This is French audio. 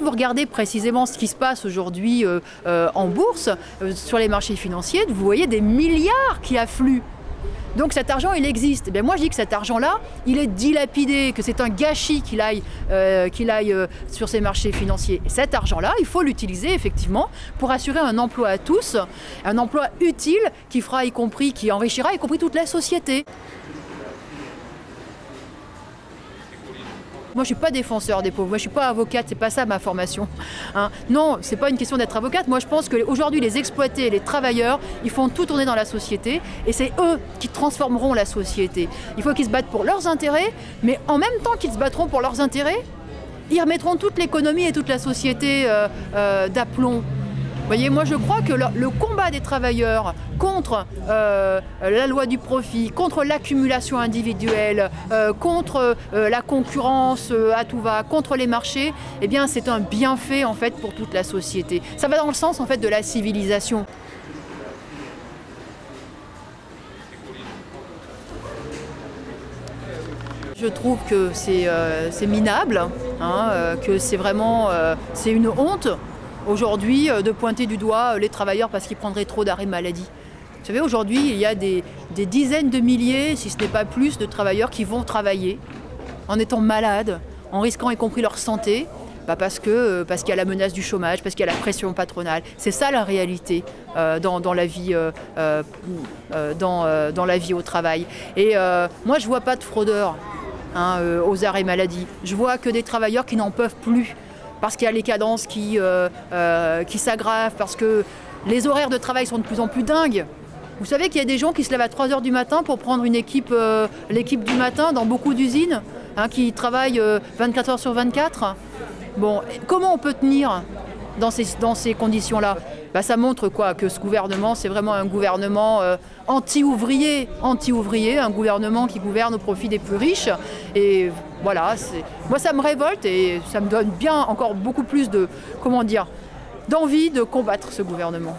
quand vous regardez précisément ce qui se passe aujourd'hui en bourse, sur les marchés financiers, vous voyez des milliards qui affluent. Donc cet argent, il existe. Et bien moi, je dis que cet argent-là, il est dilapidé, que c'est un gâchis qu'il aille sur ces marchés financiers. Et cet argent-là, il faut l'utiliser effectivement pour assurer un emploi à tous, un emploi utile qui fera qui enrichira y compris toute la société. Moi, je ne suis pas défenseur des pauvres, moi je ne suis pas avocate, c'est pas ça ma formation. Hein. Non, c'est pas une question d'être avocate. Moi, je pense qu'aujourd'hui, les exploités, les travailleurs, ils font tout tourner dans la société et c'est eux qui transformeront la société. Il faut qu'ils se battent pour leurs intérêts, mais en même temps qu'ils se battront pour leurs intérêts, ils remettront toute l'économie et toute la société d'aplomb. Vous voyez, moi je crois que le combat des travailleurs contre la loi du profit, contre l'accumulation individuelle, contre la concurrence à tout va, contre les marchés, eh bien c'est un bienfait en fait pour toute la société. Ça va dans le sens en fait de la civilisation. Je trouve que c'est minable, hein, que c'est vraiment c'est une honte. Aujourd'hui, de pointer du doigt les travailleurs parce qu'ils prendraient trop d'arrêts maladie. Vous savez, aujourd'hui, il y a des dizaines de milliers, si ce n'est pas plus, de travailleurs qui vont travailler en étant malades, en risquant y compris leur santé, parce qu'il y a la menace du chômage, parce qu'il y a la pression patronale. C'est ça la réalité dans la vie au travail. Et moi, je ne vois pas de fraudeurs aux arrêts maladie. Je vois que des travailleurs qui n'en peuvent plus. Parce qu'il y a les cadences qui s'aggravent, parce que les horaires de travail sont de plus en plus dingues. Vous savez qu'il y a des gens qui se lèvent à 3 h du matin pour prendre l'équipe du matin dans beaucoup d'usines, qui travaillent 24 heures sur 24. Bon, comment on peut tenir dans ces conditions-là? Ça montre quoi? Que ce gouvernement, c'est vraiment un gouvernement anti-ouvrier, un gouvernement qui gouverne au profit des plus riches. Et voilà, moi ça me révolte et ça me donne bien encore beaucoup plus d'envie de combattre ce gouvernement.